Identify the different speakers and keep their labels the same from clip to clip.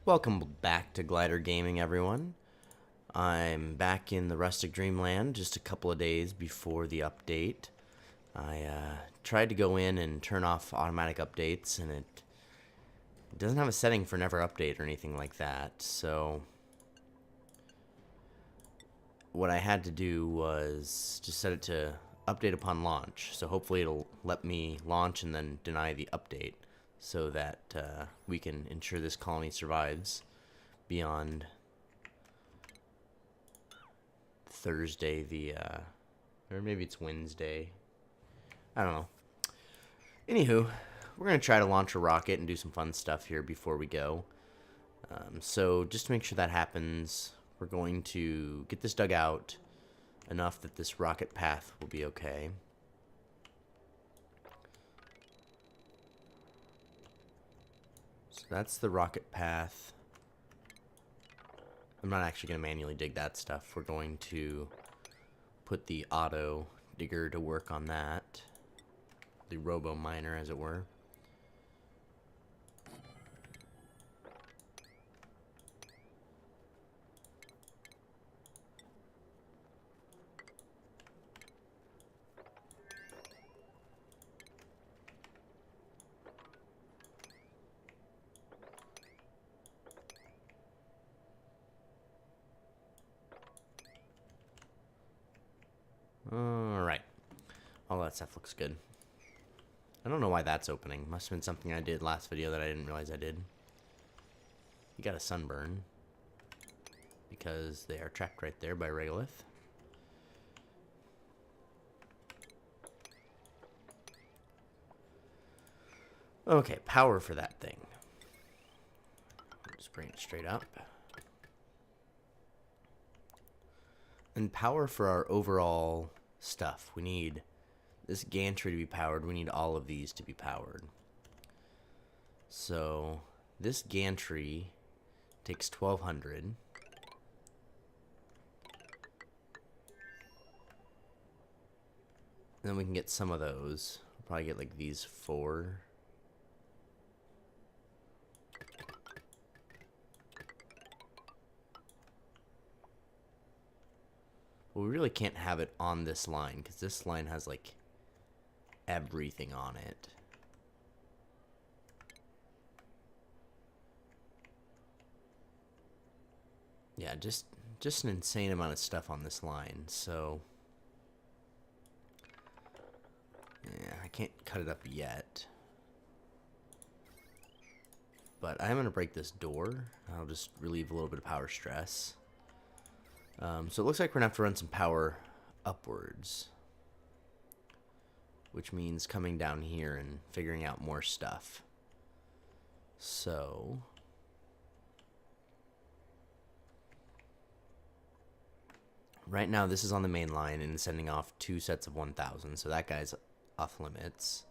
Speaker 1: Welcome back to Glider Gaming, everyone. I'm back in the Rustic Dreamland just a couple of days before the update. I tried to go in and turn off automatic updates, and it doesn't have a setting for never update or anything like that. So what I had to do was just set it to update upon launch. So hopefully it'll let me launch and then deny the update, so that we can ensure this colony survives beyond Thursday, or maybe it's Wednesday. I don't know. Anywho, we're going to try to launch a rocket and do some fun stuff here before we go. So just to make sure that happens, we're going to get this dug out enough that this rocket path will be okay. So that's the rocket path. I'm not actually going to manually dig that stuff. We're going to put the auto digger to work on that. The robo miner, as it were. Alright. All that stuff looks good. I don't know why that's opening. Must have been something I did last video that I didn't realize I did. You got a sunburn, because they are trapped right there by regolith. Okay, power for that thing. Just bring it straight up. And power for our overall stuff. We need this gantry to be powered. We need all of these to be powered. So this gantry takes 1200. And then we can get some of those. We'll probably get like these 4. Well, we really can't have it on this line, because this line has like everything on it. Yeah, just an insane amount of stuff on this line. So yeah, I can't cut it up yet, but I'm gonna break this door. I'll just relieve a little bit of power stress. So it looks like we're gonna have to run some power upwards, which means coming down here and figuring out more stuff. So right now this is on the main line and sending off 2 sets of 1000, so that guy's off limits.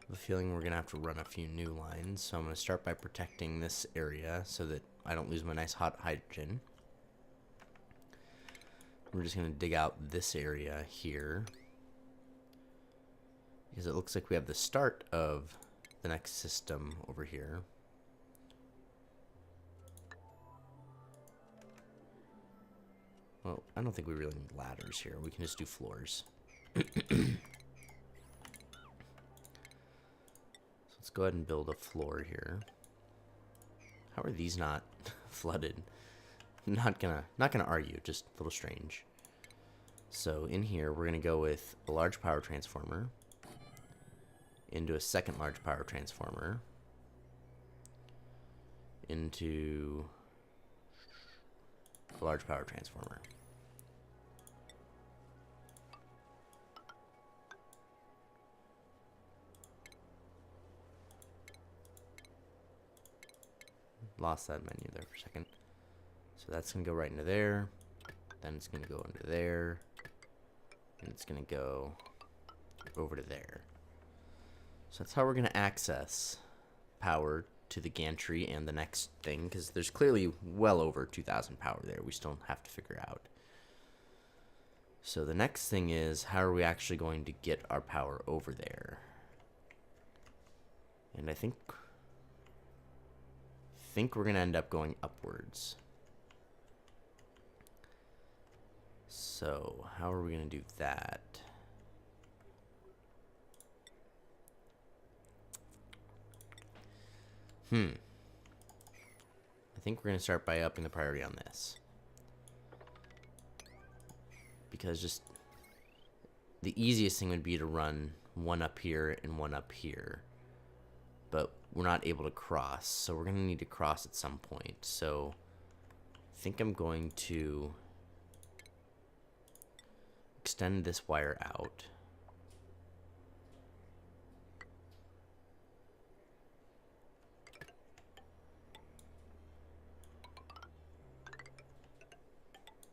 Speaker 1: I have a feeling we're gonna have to run a few new lines, so I'm gonna start by protecting this area so that I don't lose my nice hot hydrogen. We're just going to dig out this area here, because it looks like we have the start of the next system over here. Well, I don't think we really need ladders here. We can just do floors. So let's go ahead and build a floor here. How are these not flooded? Not gonna argue, just a little strange. So in here we're gonna go with a large power transformer into a second large power transformer into a large power transformer. Lost that menu there for a second. So that's going to go right into there. Then it's going to go into there. And it's going to go over to there. So that's how we're going to access power to the gantry and the next thing, because there's clearly well over 2,000 power there. We still have to figure out. So the next thing is, how are we actually going to get our power over there? And I think we're gonna end up going upwards. So how are we gonna do that? I think we're gonna start by upping the priority on this. Because just the easiest thing would be to run one up here and one up here. But we're not able to cross, so we're gonna need to cross at some point. So I think I'm going to extend this wire out.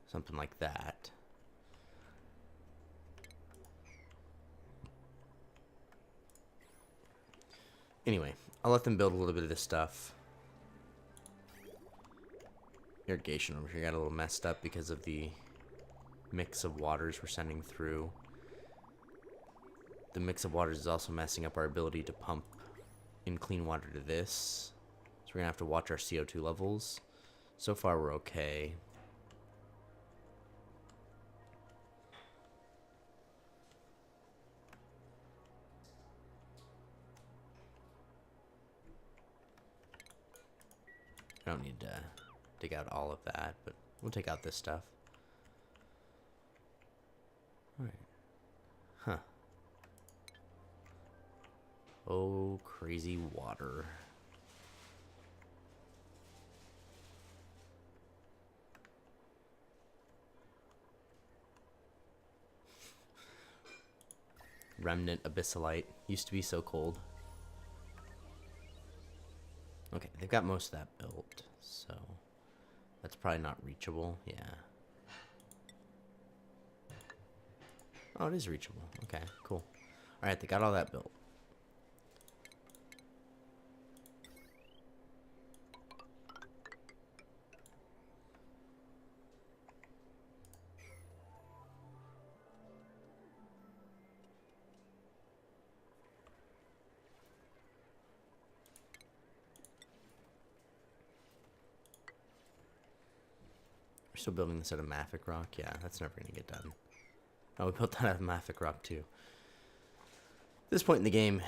Speaker 1: Something like that. Anyway, I'll let them build a little bit of this stuff. Irrigation over here got a little messed up because of the mix of waters we're sending through. The mix of waters is also messing up our ability to pump in clean water to this. So we're gonna have to watch our CO2 levels. So far we're okay. I don't need to dig out all of that, but we'll take out this stuff. Alright. Huh. Oh, crazy water. Remnant abyssalite. Used to be so cold. Okay, they've got most of that built, so that's probably not reachable. Yeah. Oh, it is reachable. Okay, cool. Alright, they got all that built. We're still building this out of mafic rock? Yeah, that's never going to get done. Oh, we built that out of mafic rock too. At this point in the game,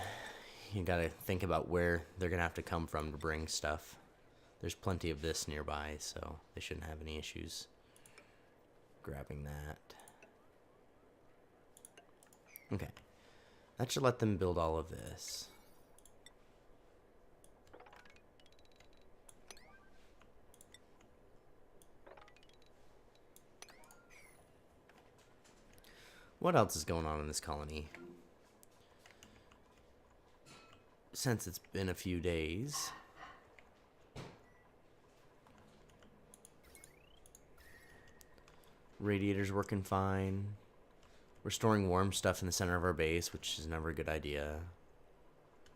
Speaker 1: you gotta think about where they're gonna have to come from to bring stuff. There's plenty of this nearby, so they shouldn't have any issues grabbing that. Okay. That should let them build all of this. What else is going on in this colony? Since it's been a few days. Radiator's working fine. We're storing warm stuff in the center of our base, which is never a good idea.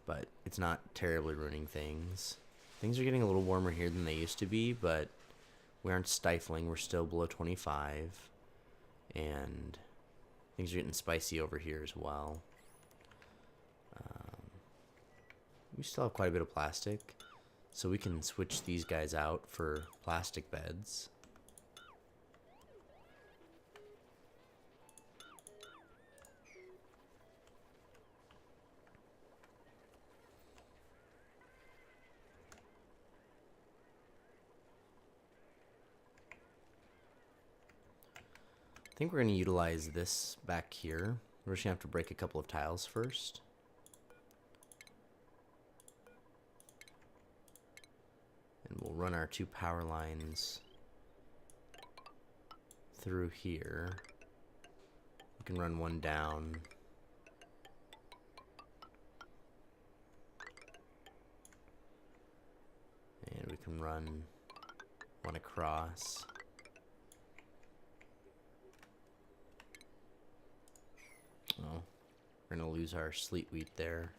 Speaker 1: But it's not terribly ruining things. Things are getting a little warmer here than they used to be, but we aren't stifling. We're still below 25. And things are getting spicy over here as well. We still have quite a bit of plastic, so we can switch these guys out for plastic beds. I think we're going to utilize this back here. We're just going to have to break a couple of tiles first. And we'll run our 2 power lines through here. We can run one down. And we can run one across. Oh, we're gonna lose our sleet wheat there.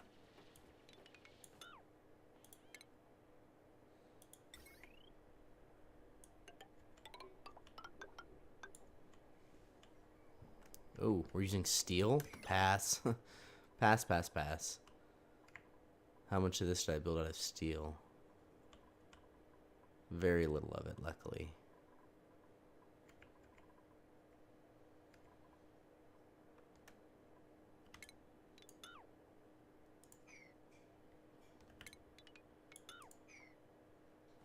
Speaker 1: Oh, we're using steel? Pass. Pass, pass, pass. How much of this did I build out of steel? Very little of it, luckily.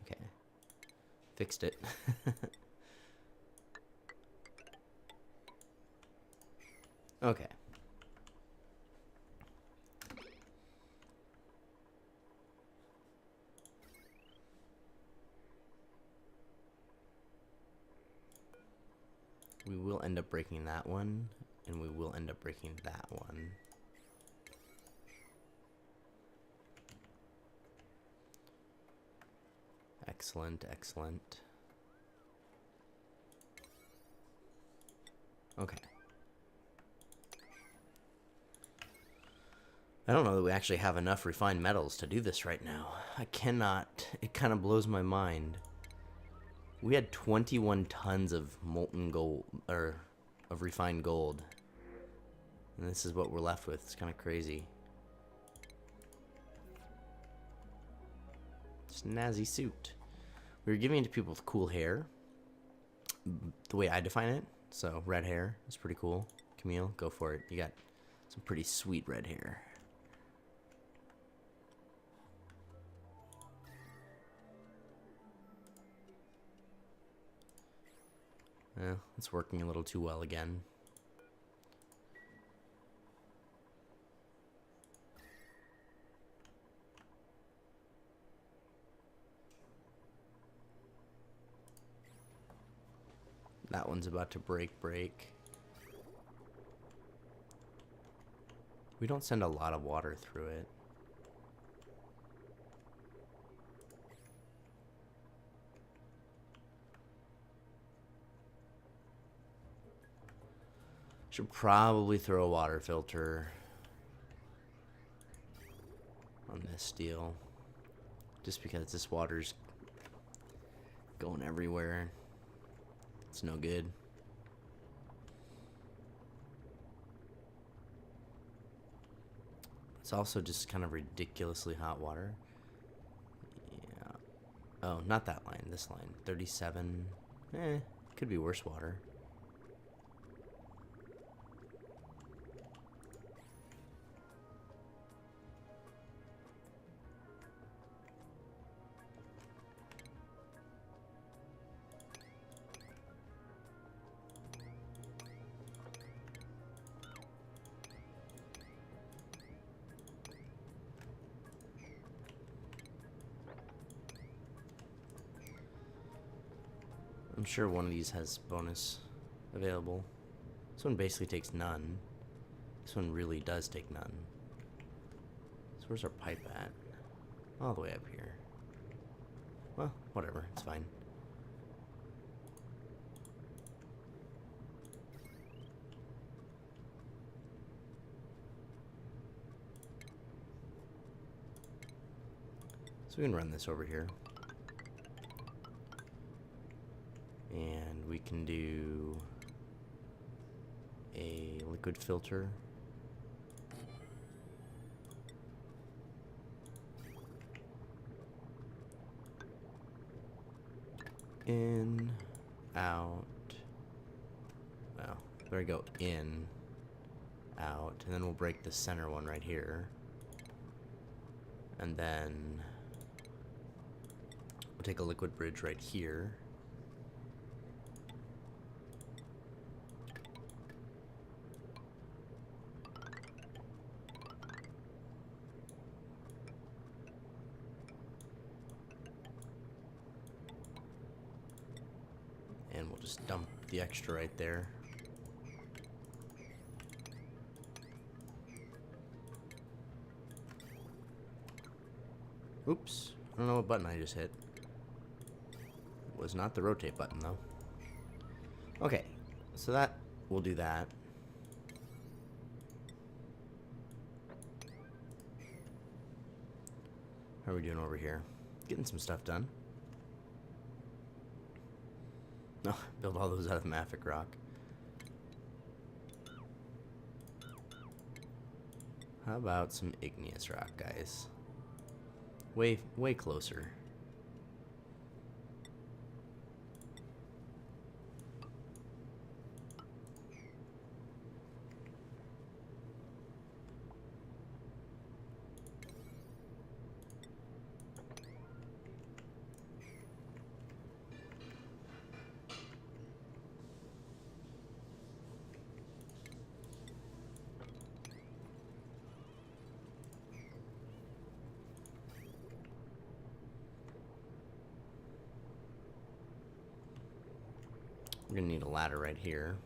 Speaker 1: Okay. Fixed it. Okay. We will end up breaking that one, and we will end up breaking that one. Excellent, excellent. Okay. I don't know that we actually have enough refined metals to do this right now. I cannot. It kind of blows my mind. We had 21 tons of molten gold, or of refined gold. And this is what we're left with. It's kind of crazy. Snazzy suit. We were giving it to people with cool hair. The way I define it. So, red hair is pretty cool. Camille, go for it. You got some pretty sweet red hair. It's working a little too well again. That one's about to break. We don't send a lot of water through it. Should probably throw a water filter on this steel. Just because this water's going everywhere. It's no good. It's also just kind of ridiculously hot water. Yeah. Oh, not that line. This line. 37. Could be worse water. I'm sure one of these has bonus available. This one basically takes none. This one really does take none. So where's our pipe at? All the way up here. Well, whatever, it's fine. So we can run this over here. And we can do a liquid filter. In, out. Well, there we go. In, out. And then we'll break the center one right here. And then we'll take a liquid bridge right here. And we'll just dump the extra right there. Oops, I don't know what button I just hit. It was not the rotate button though. Okay, so that, we'll do that. How are we doing over here? Getting some stuff done. No, build all those out of mafic rock. How about some igneous rock, guys? way closer. We're gonna need a ladder right here.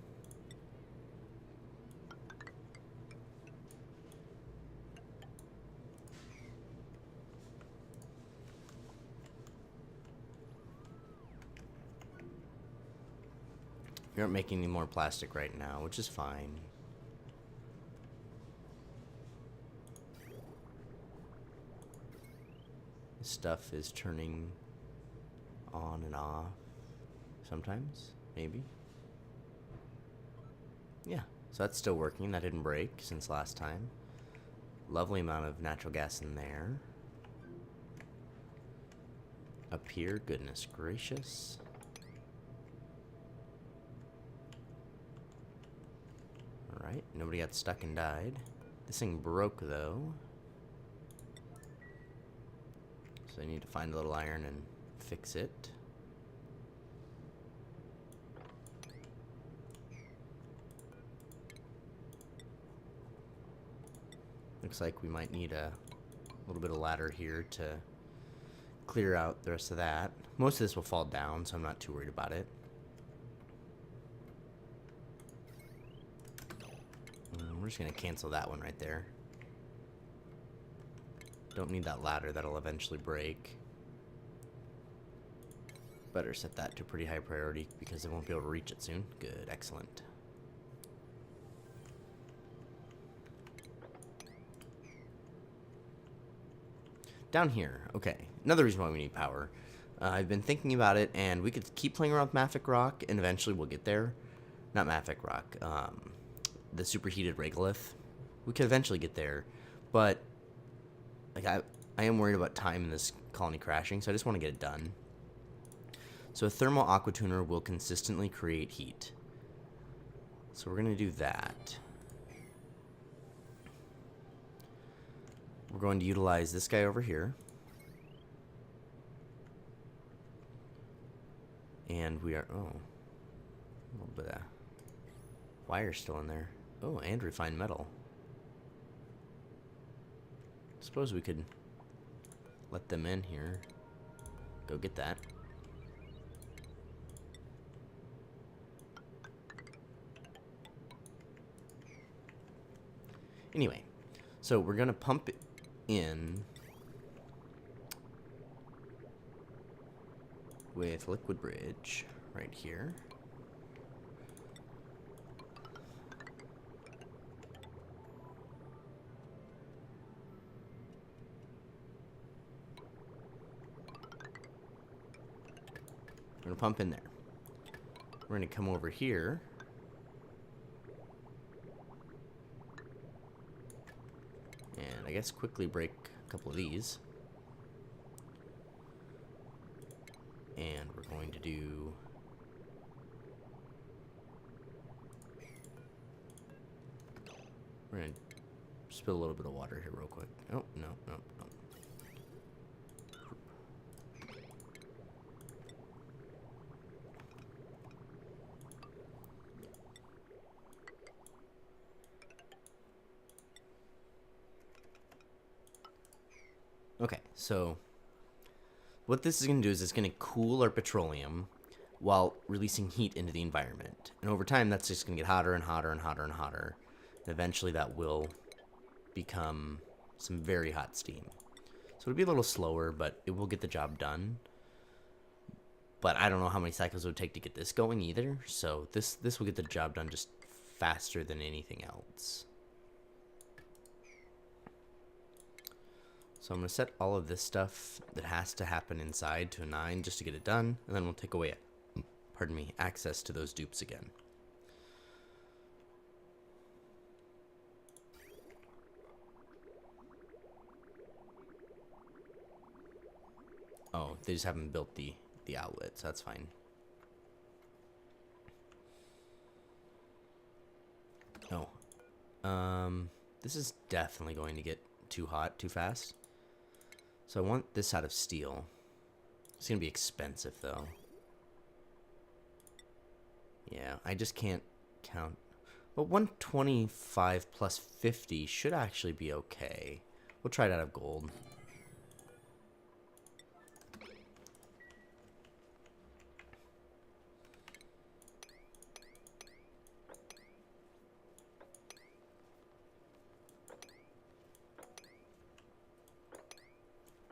Speaker 1: We aren't making any more plastic right now, which is fine. This stuff is turning on and off sometimes, maybe. Yeah, so that's still working. That didn't break since last time. Lovely amount of natural gas in there. Up here, goodness gracious. Alright, nobody got stuck and died. This thing broke though. So I need to find a little iron and fix it. Looks like we might need a little bit of ladder here to clear out the rest of that. Most of this will fall down, so I'm not too worried about it. We're just gonna cancel that one right there. Don't need that ladder, that'll eventually break. Better set that to pretty high priority because they won't be able to reach it soon. Good, excellent. Down here, okay. Another reason why we need power. I've been thinking about it, and we could keep playing around with Mafic Rock, and eventually we'll get there. Not Mafic Rock, the superheated regolith. We could eventually get there, but like I am worried about time in this colony crashing, so I just want to get it done. So a thermal aqua tuner will consistently create heat. So we're going to do that. We're going to utilize this guy over here. And we are, oh, a little bit of wire still in there. Oh, and refined metal. Suppose we could let them in here. Go get that. Anyway, so we're gonna pump it in with liquid bridge right here. We're gonna pump in there. We're gonna come over here. And I guess quickly break a couple of these. And we're going to do we're gonna spill a little bit of water here real quick. Oh, no. Okay, so what this is going to do is it's going to cool our petroleum while releasing heat into the environment. And over time, that's just going to get hotter and hotter and hotter and hotter. And eventually that will become some very hot steam. So it'll be a little slower, but it will get the job done. But I don't know how many cycles it would take to get this going either. So this will get the job done just faster than anything else. So I'm going to set all of this stuff that has to happen inside to a 9 just to get it done, and then we'll take away, access to those dupes again. Oh, they just haven't built the outlet, so that's fine. Oh. This is definitely going to get too hot too fast. So I want this out of steel. It's going to be expensive, though. Yeah, I just can't count. But 125 plus 50 should actually be okay. We'll try it out of gold.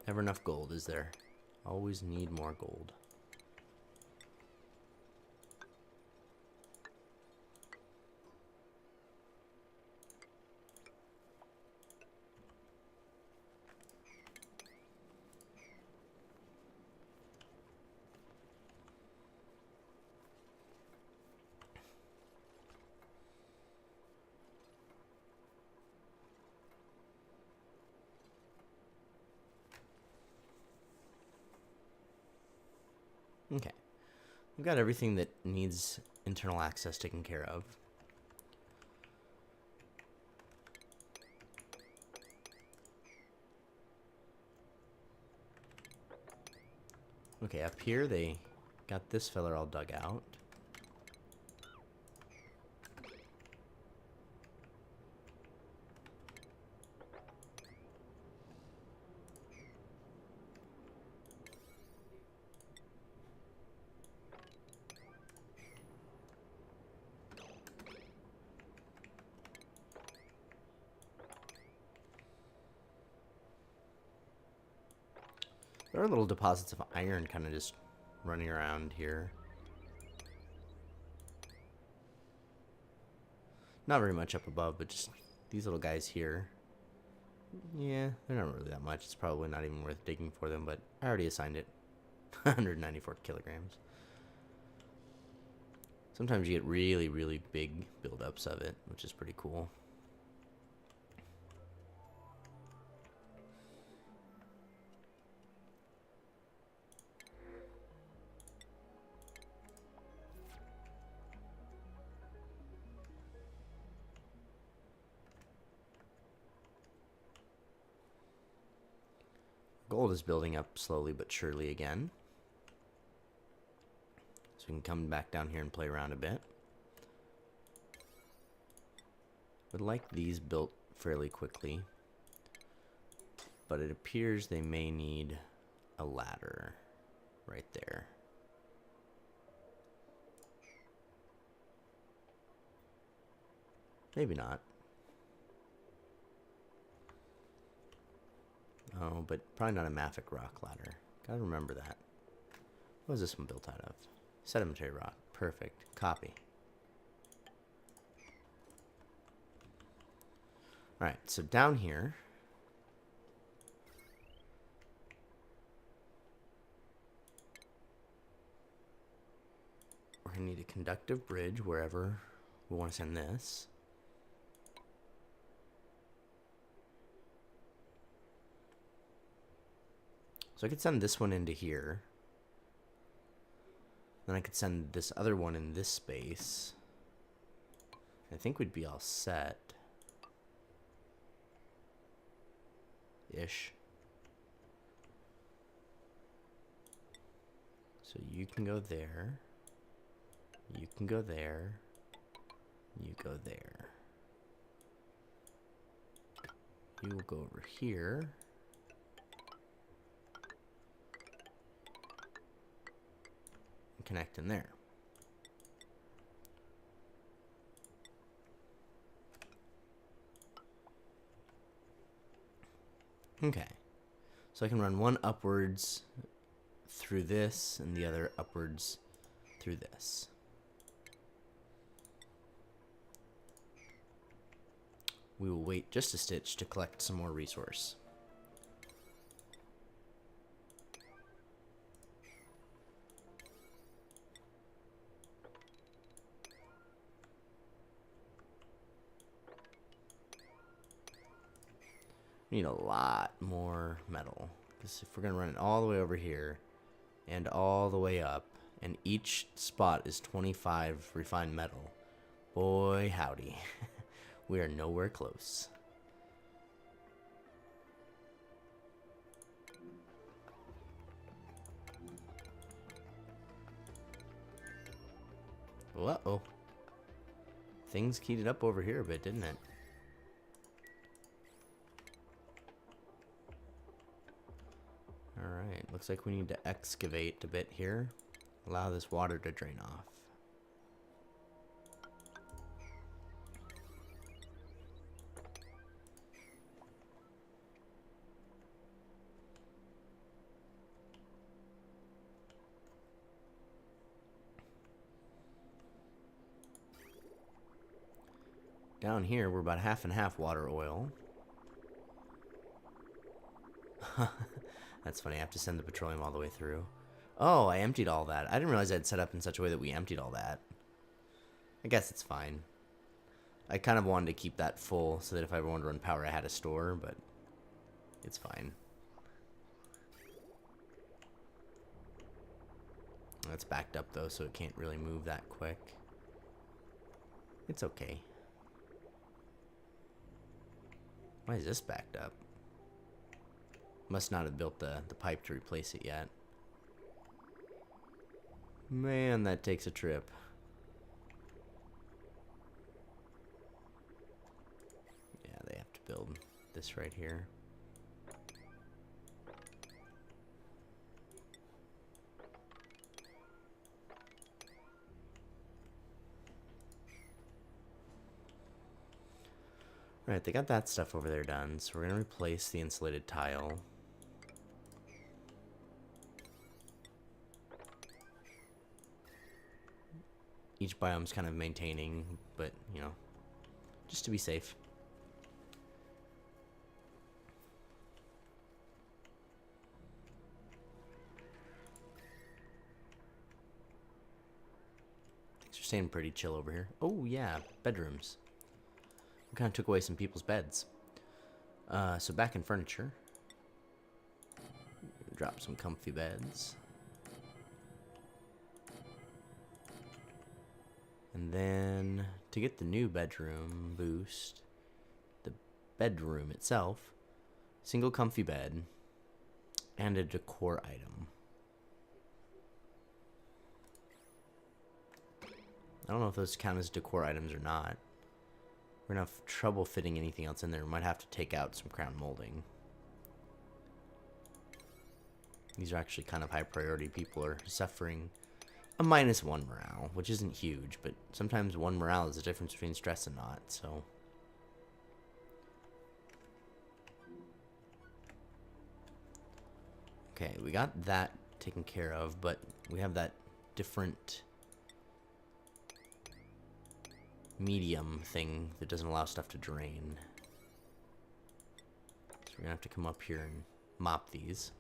Speaker 1: Never enough gold, is there? Always need more gold. Okay. We've got everything that needs internal access taken care of. Okay, up here they got this fella all dug out. There are little deposits of iron kind of just running around here. Not very much up above, but just these little guys here. Yeah, they're not really that much. It's probably not even worth digging for them, but I already assigned it. 194 kilograms. Sometimes you get really, really big buildups of it, which is pretty cool. Gold is building up slowly but surely again. So we can come back down here and play around a bit. Would like these built fairly quickly, but it appears they may need a ladder right there. Maybe not. Oh, but probably not a mafic rock ladder. Gotta remember that. What is this one built out of? Sedimentary rock. Perfect. Copy. Alright, so down here, we're going to need a conductive bridge wherever we want to send this. So I could send this one into here. Then I could send this other one in this space. I think we'd be all set. Ish. So you can go there. You can go there. You go there. You will go over here. And connect in there. Okay, so I can run one upwards through this and the other upwards through this. We will wait just a stitch to collect some more resource. We need a lot more metal, because if we're going to run it all the way over here, and all the way up. And each spot is 25 refined metal. Boy, howdy. We are nowhere close. Uh-oh. Things heated up over here a bit, didn't it? Alright, looks like we need to excavate a bit here. Allow this water to drain off. Down here, we're about half and half water oil. That's funny, I have to send the petroleum all the way through. Oh, I emptied all that. I didn't realize I'd set up in such a way that we emptied all that. I guess it's fine. I kind of wanted to keep that full so that if I ever wanted to run power, I had a store, but it's fine. It's backed up though, so it can't really move that quick. It's okay. Why is this backed up? Must not have built the pipe to replace it yet. Man, that takes a trip. Yeah, they have to build this right here. Right, they got that stuff over there done, so we're gonna replace the insulated tile. Each biome's kind of maintaining, but, you know, just to be safe. Things are staying pretty chill over here. Oh, yeah, bedrooms. We kind of took away some people's beds. So back in furniture. Drop some comfy beds. And then, to get the new bedroom boost, the bedroom itself, single comfy bed, and a decor item. I don't know if those count as decor items or not. We're gonna have trouble fitting anything else in there. We might have to take out some crown molding. These are actually kind of high priority. People are suffering a -1 morale, which isn't huge, but sometimes 1 morale is the difference between stress and not, so. Okay, we got that taken care of, but we have that different medium thing that doesn't allow stuff to drain. So we're gonna have to come up here and mop these.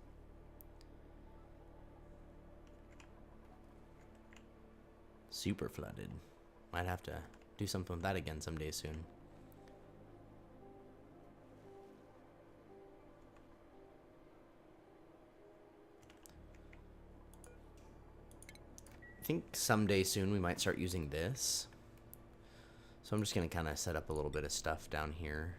Speaker 1: Super flooded. Might have to do something with that again someday soon. I think someday soon we might start using this. So I'm just going to kind of set up a little bit of stuff down here.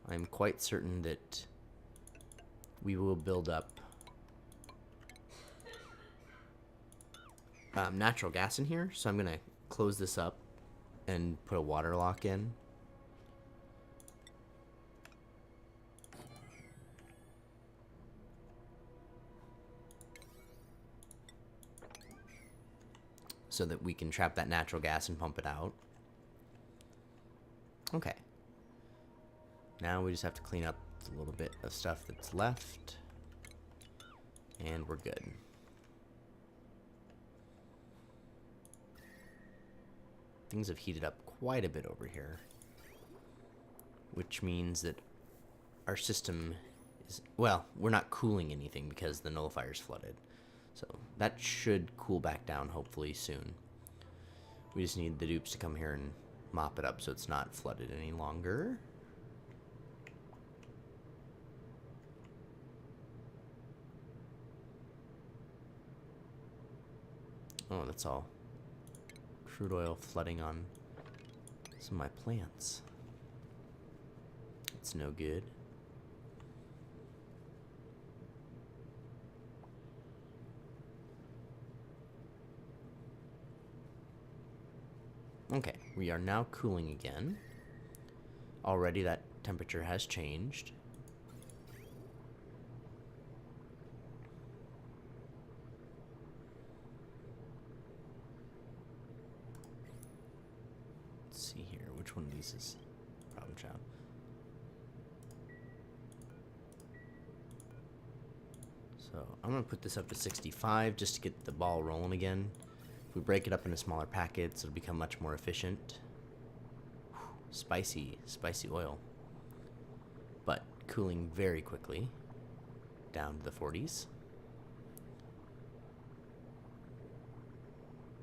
Speaker 1: I'm quite certain that we will build up natural gas in here. So I'm going to close this up and put a water lock in. So that we can trap that natural gas and pump it out. Okay. Now we just have to clean up a little bit of stuff that's left. And we're good. Things have heated up quite a bit over here. Which means that our system is... Well, we're not cooling anything because the nullifier's flooded. So that should cool back down hopefully soon. We just need the dupes to come here and mop it up so it's not flooded any longer. Oh, that's all crude oil flooding on some of my plants. It's no good. Okay, we are now cooling again. Already that temperature has changed. Let's see here, which one of these is problem child? So I'm gonna put this up to 65 just to get the ball rolling again. If we break it up into smaller packets, it'll become much more efficient. Whew, spicy oil. But cooling very quickly down to the 40s.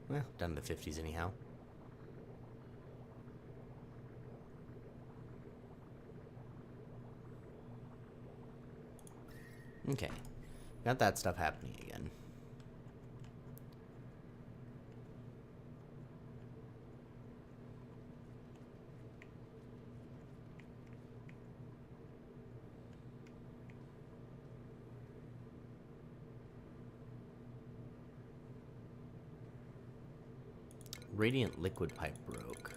Speaker 1: Well, down to the 50s anyhow. Okay, got that stuff happening again. Radiant liquid pipe broke.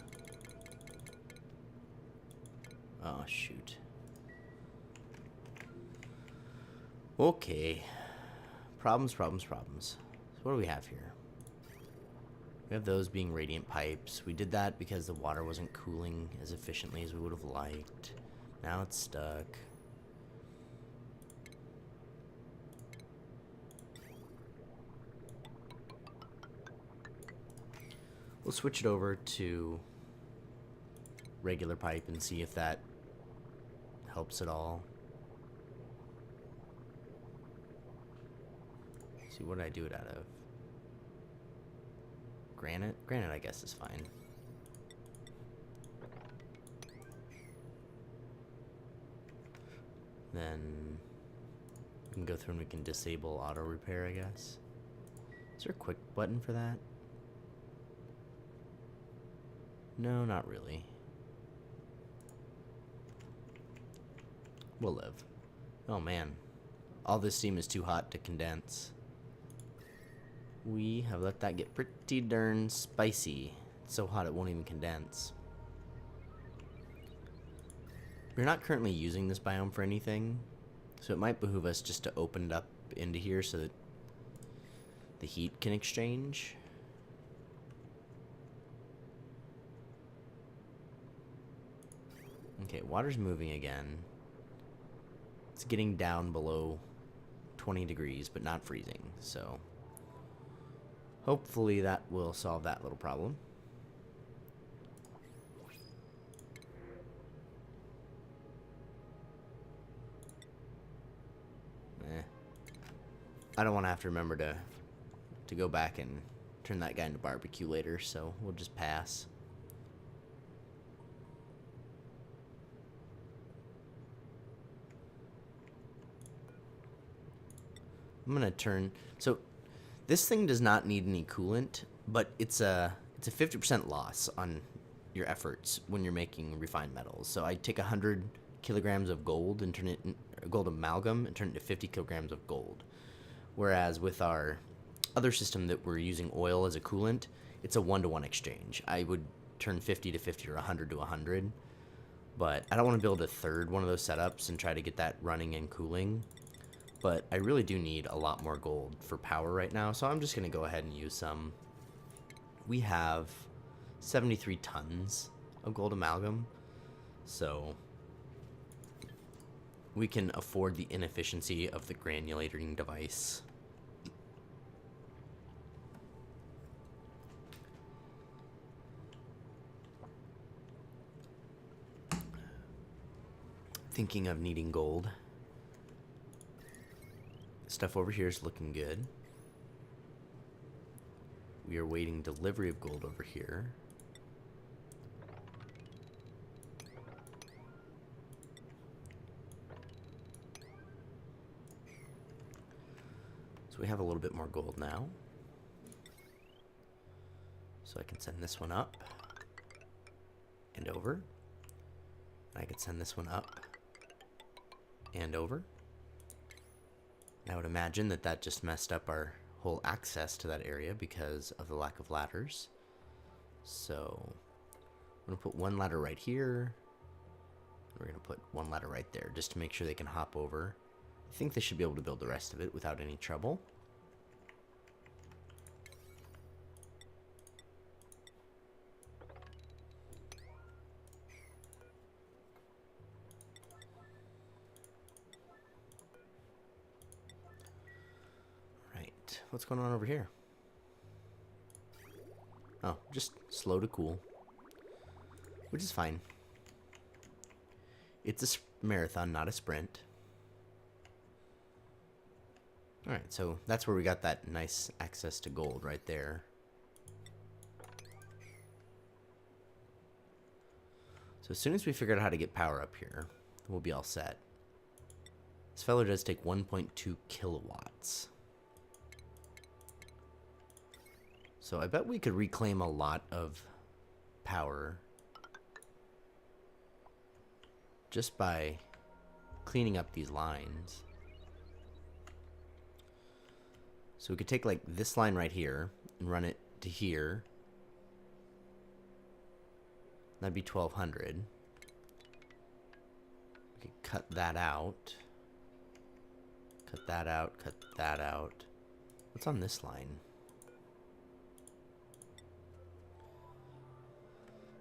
Speaker 1: Oh, shoot. Okay. Problems. So what do we have here? We have those being radiant pipes. We did that because the water wasn't cooling as efficiently as we would have liked. Now it's stuck. We'll switch it over to regular pipe and see if that helps at all. See, what did I do it out of? Granite? Granite, I guess, is fine. Then we can go through and we can disable auto repair, I guess. Is there a quick button for that? No, not really. We'll live. Oh man, all this steam is too hot to condense. We have let that get pretty darn spicy. It's so hot it won't even condense. We're not currently using this biome for anything, so it might behoove us just to open it up into here so that the heat can exchange. Okay, water's moving again. It's getting down below 20 degrees, but not freezing, so hopefully that will solve that little problem. I don't want to have to remember to go back and turn that guy into barbecue later, so we'll just pass. I'm gonna turn. So this thing does not need any coolant, but it's a 50% loss on your efforts when you're making refined metals. So I take 100 kilograms of gold and turn it gold amalgam and turn it to 50 kilograms of gold. Whereas with our other system that we're using oil as a coolant, it's a 1-to-1 exchange. I would turn 50 to 50 or 100 to 100, but I don't want to build a third one of those setups and try to get that running and cooling. But I really do need a lot more gold for power right now, so I'm just going to go ahead and use some. We have 73 tons of gold amalgam, so we can afford the inefficiency of the granulating device. Thinking of needing gold. Stuff over here is looking good. We are waiting delivery of gold over here. So we have a little bit more gold now. So I can send this one up and over. I can send this one up and over. I would imagine that that just messed up our whole access to that area because of the lack of ladders. So I'm going to put one ladder right here. We're going to put one ladder right there just to make sure they can hop over. I think they should be able to build the rest of it without any trouble. Right, what's going on over here? Oh, just slow to cool, which is fine. It's a marathon, not a sprint. Alright, so that's where we got that nice access to gold right there. So as soon as we figure out how to get power up here, we'll be all set. This fellow does take 1.2 kilowatts. So I bet we could reclaim a lot of power just by cleaning up these lines. So we could take like this line right here and run it to here. That'd be 1200. We could cut that out. Cut that out, cut that out. What's on this line?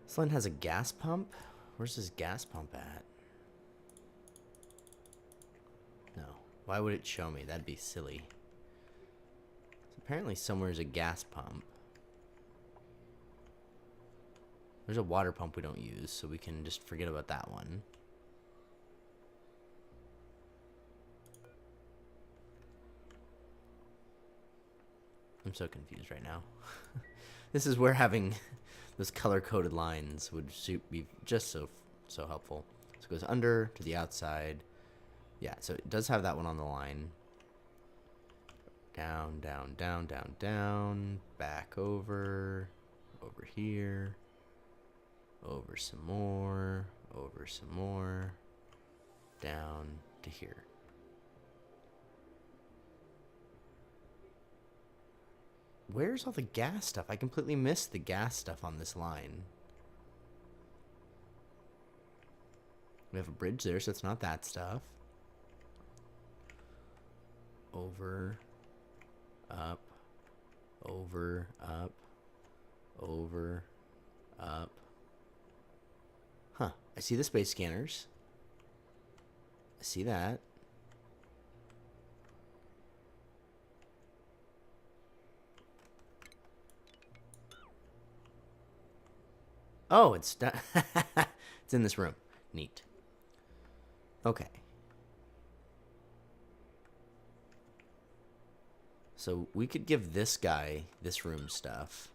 Speaker 1: This line has a gas pump? Where's this gas pump at? No. Why would it show me? That'd be silly. So apparently somewhere is a gas pump. There's a water pump we don't use, so we can just forget about that one. I'm so confused right now. This is where having those color-coded lines would be just so helpful. So it goes under to the outside. Yeah, so it does have that one on the line. Down, down, down, down, down. Back over. Over here. Over some more. Over some more. Down to here. Where's all the gas stuff? I completely missed the gas stuff on this line. We have a bridge there, so it's not that stuff. Over, up, over, up, over, up. Huh. I see the space scanners. I see that. Oh, it's it's in this room. Neat. Okay. So we could give this guy this room stuff.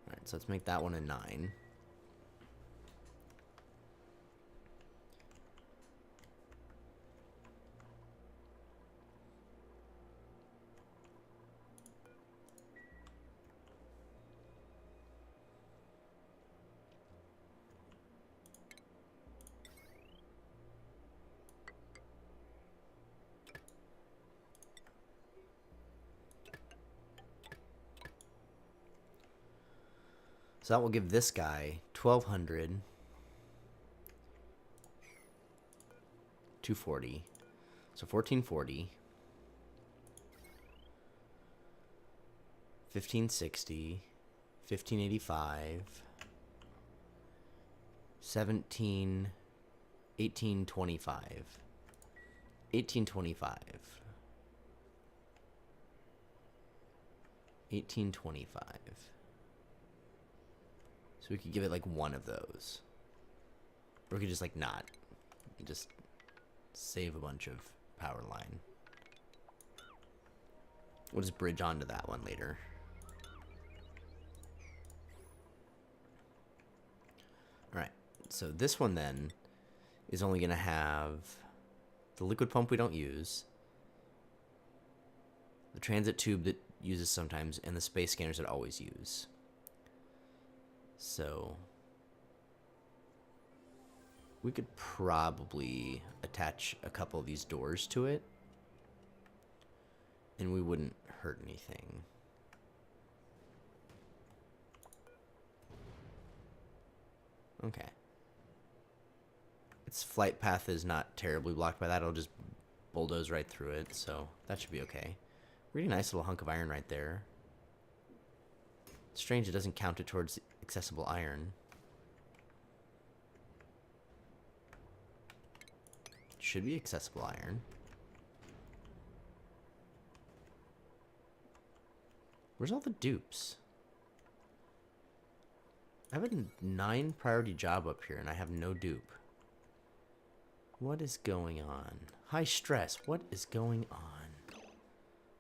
Speaker 1: Alright, so let's make that one a 9. So that will give this guy 1200, 240, so 1440, 1560, 1585, 1825, 1825, 1825. So we could give it like one of those. Or we could just like not. Just save a bunch of power line. We'll just bridge onto that one later. Alright, so this one then is only going to have the liquid pump we don't use, transit tube that uses sometimes, and the space scanners that always use. So we could probably attach a couple of these doors to it, and we wouldn't hurt anything. Okay. Its flight path is not terribly blocked by that. It'll just bulldoze right through it, so that should be okay. Really nice little hunk of iron right there. Strange it doesn't count it towards accessible iron. Should be accessible iron. Where's all the dupes? I have a 9 priority job up here and I have no dupe. What is going on? High stress. What is going on?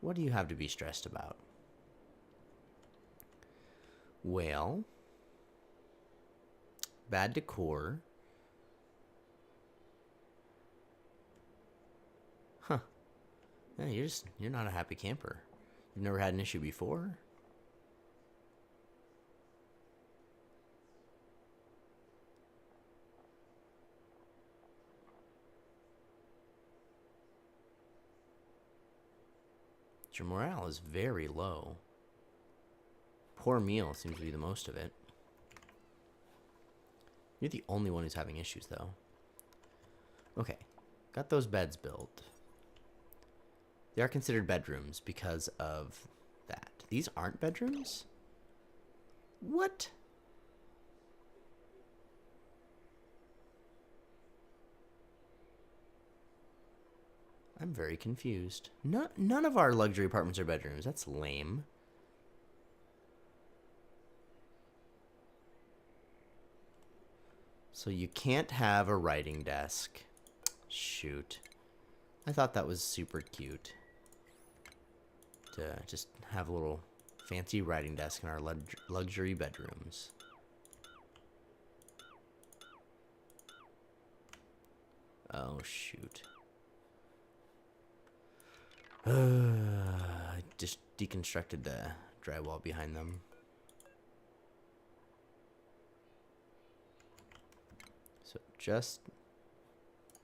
Speaker 1: What do you have to be stressed about? Well, bad decor. Huh. Yeah, you're not a happy camper. You've never had an issue before? Your morale is very low. Poor meal seems to be the most of it. You're the only one who's having issues, though. Okay, got those beds built. They are considered bedrooms because of that. These aren't bedrooms? What? I'm very confused. None of our luxury apartments are bedrooms. That's lame. So you can't have a writing desk. Shoot. I thought that was super cute. To just have a little fancy writing desk in our luxury bedrooms. Oh, shoot. I just deconstructed the drywall behind them. So just,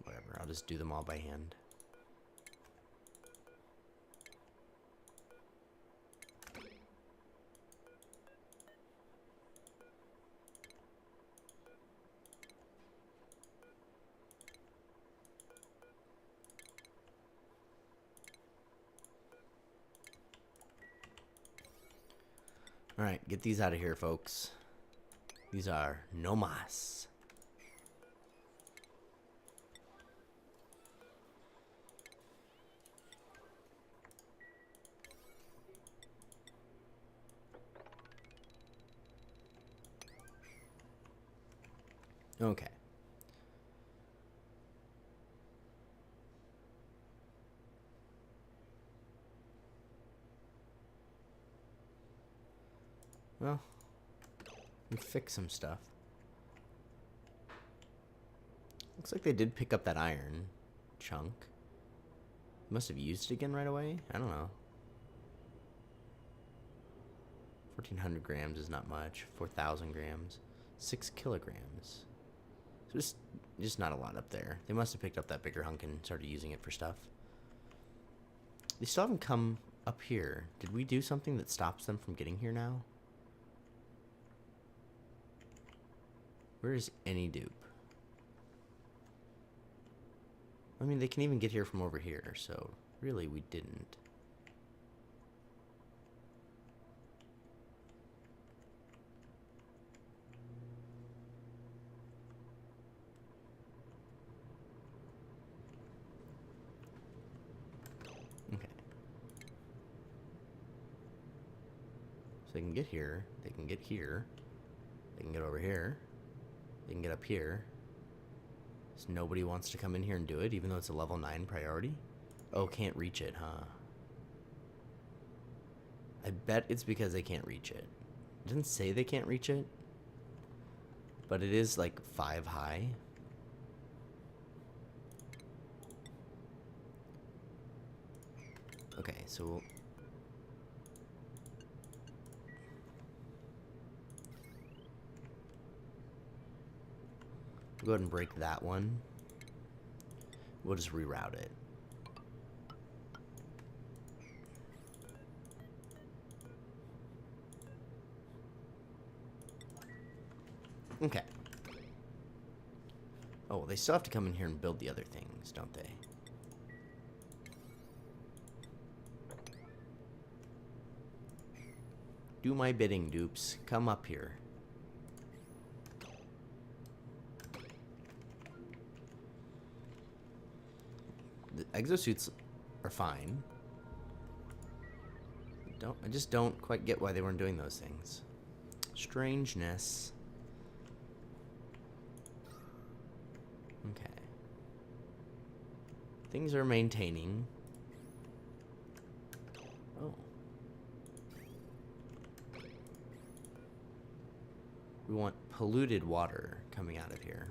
Speaker 1: whatever, I'll just do them all by hand. Alright, get these out of here, folks. These are no mas. Okay. Well, we fix some stuff. Looks like they did pick up that iron chunk. Must have used it again right away? I don't know. 1,400 grams is not much. 4,000 grams. 6 kilograms. So just not a lot up there. They must have picked up that bigger hunk and started using it for stuff. They still haven't come up here. Did we do something that stops them from getting here now? Where is any dupe? I mean, they can even get here from over here, so really we didn't. Okay. So they can get here, they can get here, they can get over here. They can get up here. So nobody wants to come in here and do it, even though it's a level 9 priority. Oh, can't reach it, huh? I bet it's because they can't reach it. It doesn't say they can't reach it, but it is like 5 high. Okay, so Go ahead and break that one. We'll just reroute it. Okay. Oh, they still have to come in here and build the other things, don't they? Do my bidding, dupes. Come up here. The exosuits are fine. I just don't quite get why they weren't doing those things. Strangeness. Okay. Things are maintaining. Oh. We want polluted water coming out of here.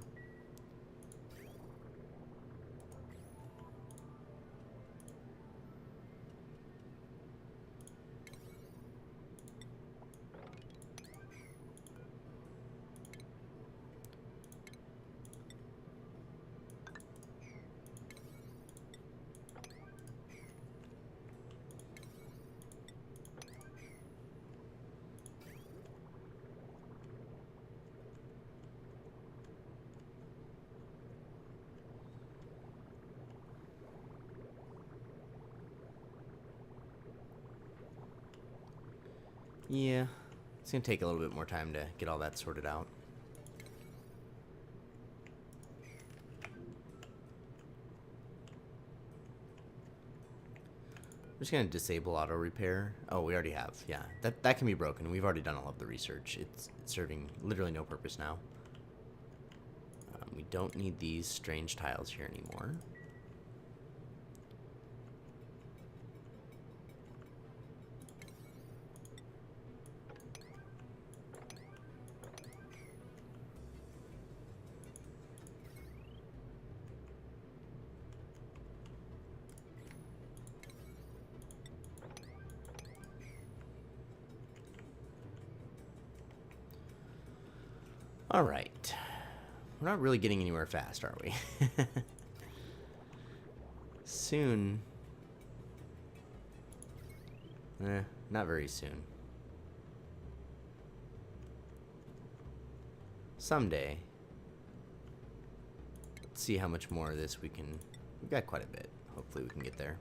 Speaker 1: Yeah, it's gonna take a little bit more time to get all that sorted out. I'm just gonna disable auto repair. Oh, we already have. Yeah, that can be broken. We've already done all of the research. It's serving literally no purpose now. We don't need these strange tiles here anymore. All right. We're not really getting anywhere fast, are we? Soon. Not very soon. Someday. Let's see how much more of this we can... We've got quite a bit. Hopefully we can get there.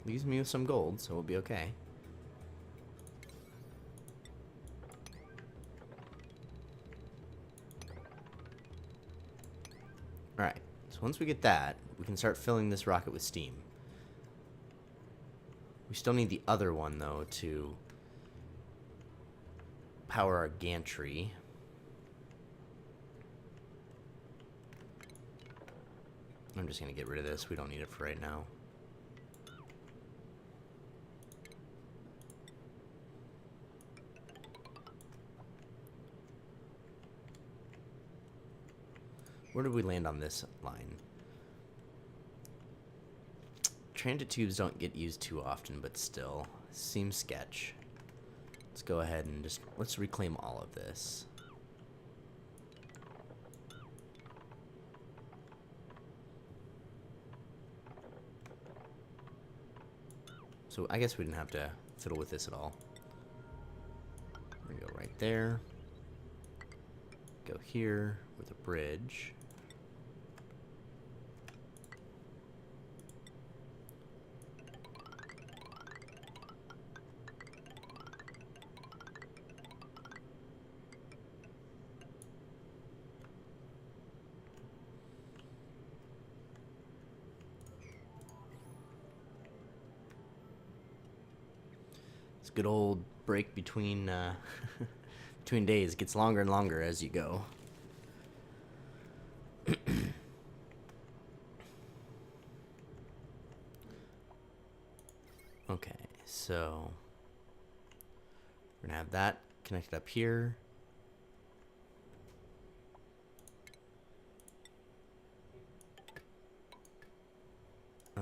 Speaker 1: Leaves me with some gold, so we'll be okay. Alright, so once we get that, we can start filling this rocket with steam. We still need the other one, though, to power our gantry. I'm just going to get rid of this. We don't need it for right now. Where did we land on this line? Transit tubes don't get used too often, but still, seems sketch. Let's go ahead and let's reclaim all of this. So I guess we didn't have to fiddle with this at all. We're gonna go right there. Go here with a bridge. Good old break between between days gets longer and longer as you go. Okay, so we're gonna have that connected up here.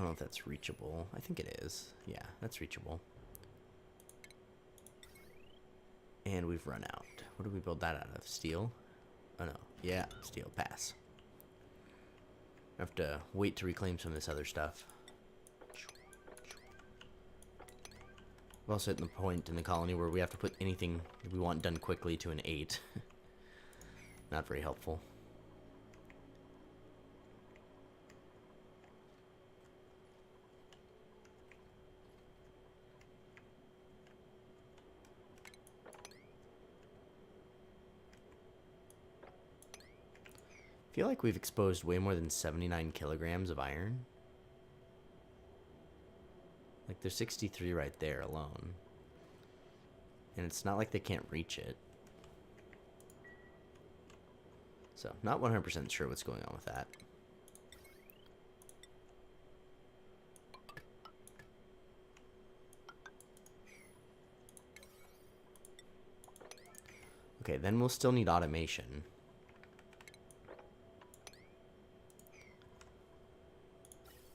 Speaker 1: don't know if that's reachable. I think it is. Yeah, that's reachable. And we've run out. What did we build that out of? Steel? Oh no. Yeah, steel. Pass. I have to wait to reclaim some of this other stuff. We're also at the point in the colony where we have to put anything that we want done quickly to an 8. Not very helpful. I feel like we've exposed way more than 79 kilograms of iron. Like, there's 63 right there alone. And it's not like they can't reach it. So, not 100% sure what's going on with that. Okay, then we'll still need automation.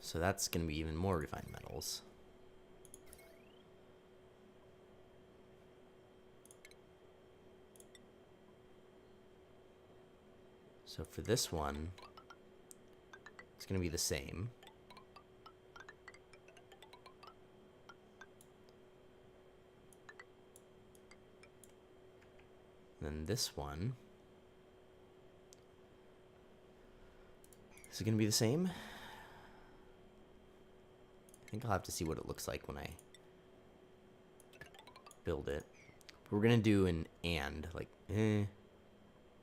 Speaker 1: So that's going to be even more refined metals. So for this one, it's going to be the same. And then this one is it going to be the same? I think I'll have to see what it looks like when I build it. We're going to do an and, like, we're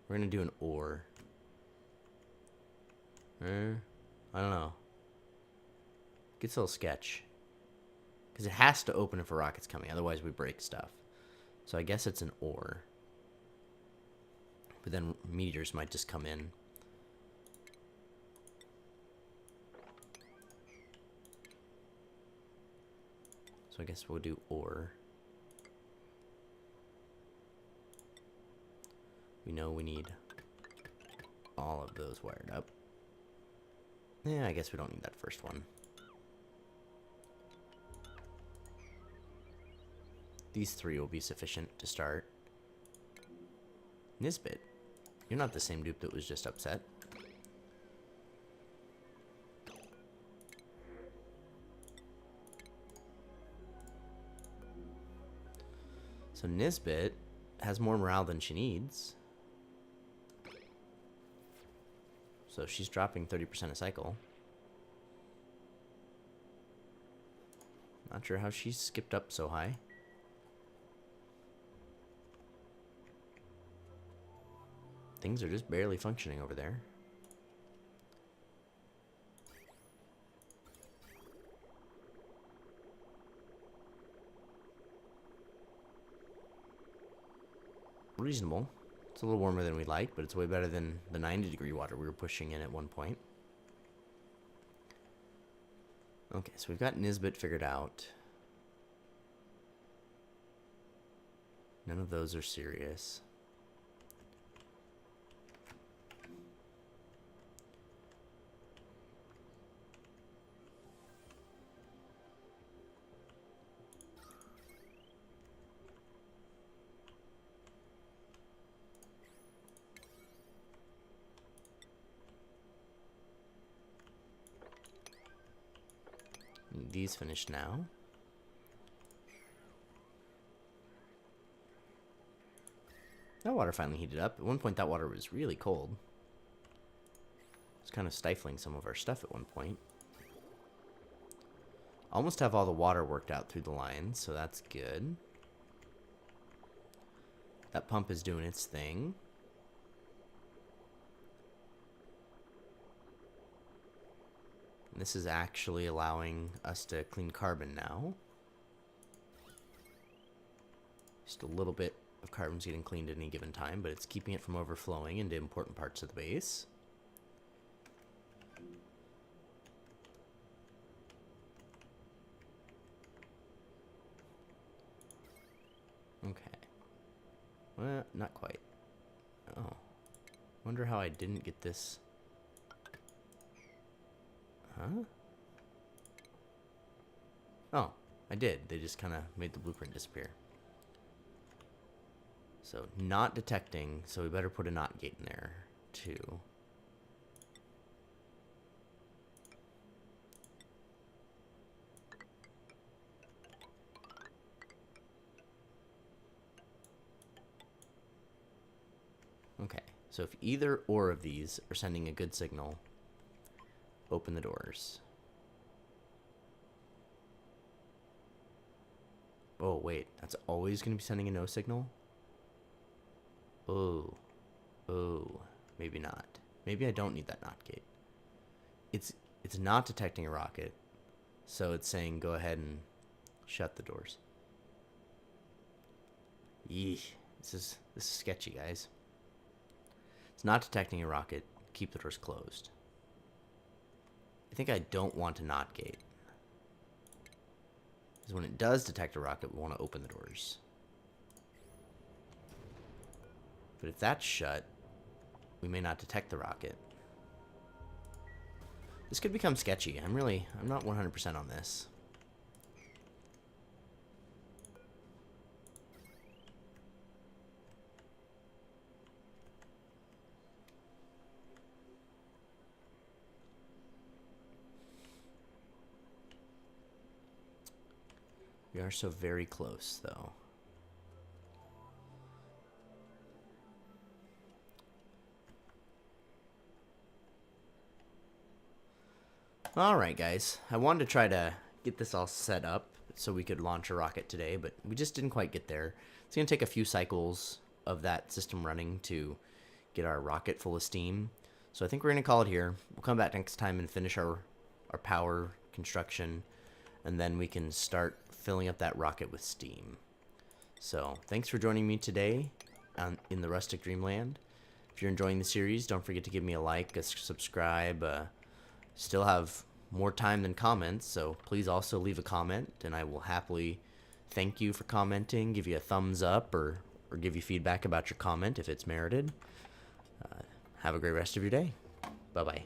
Speaker 1: going to do an or. I don't know. Gets a little sketch. Because it has to open if a rocket's coming, otherwise we break stuff. So I guess it's an or. But then meteors might just come in. So I guess we'll do or. We know we need all of those wired up. Yeah, I guess we don't need that first one. These 3 will be sufficient to start. Nisbet, you're not the same dupe that was just upset. So Nisbet has more morale than she needs. So she's dropping 30% a cycle. Not sure how she's skipped up so high. Things are just barely functioning over there. Reasonable. It's a little warmer than we'd like, but it's way better than the 90-degree water we were pushing in at one point. Okay, so we've got Nisbet figured out. None of those are serious. These finished now. That water finally heated up. At one point, that water was really cold. It's kind of stifling some of our stuff at one point. Almost have all the water worked out through the lines, so that's good. That pump is doing its thing. And this is actually allowing us to clean carbon now. Just a little bit of carbon's getting cleaned at any given time, but it's keeping it from overflowing into important parts of the base. Okay. Well, not quite. Oh. Wonder how I didn't get this. Huh? Oh, I did. They just kind of made the blueprint disappear. So not detecting, so we better put a not gate in there too. Okay, so if either or of these are sending a good signal, open the doors. Oh, wait, that's always going to be sending a no signal? Oh, maybe not. Maybe I don't need that not gate. It's not detecting a rocket, so it's saying go ahead and shut the doors. Yeesh, this is sketchy, guys. It's not detecting a rocket. Keep the doors closed. I think I don't want a not gate. Because when it does detect a rocket, we want to open the doors. But if that's shut, we may not detect the rocket. This could become sketchy. I'm not 100% on this. We are so very close, though. Alright, guys. I wanted to try to get this all set up so we could launch a rocket today, but we just didn't quite get there. It's going to take a few cycles of that system running to get our rocket full of steam. So I think we're going to call it here. We'll come back next time and finish our power construction, and then we can start filling up that rocket with steam. So thanks for joining me today in the Rustic Dreamland. If you're enjoying the series, don't forget to give me a like, a subscribe. Still have more time than comments, so please also leave a comment, and I will happily thank you for commenting, give you a thumbs up, or give you feedback about your comment if it's merited. Have a great rest of your day. Bye-bye.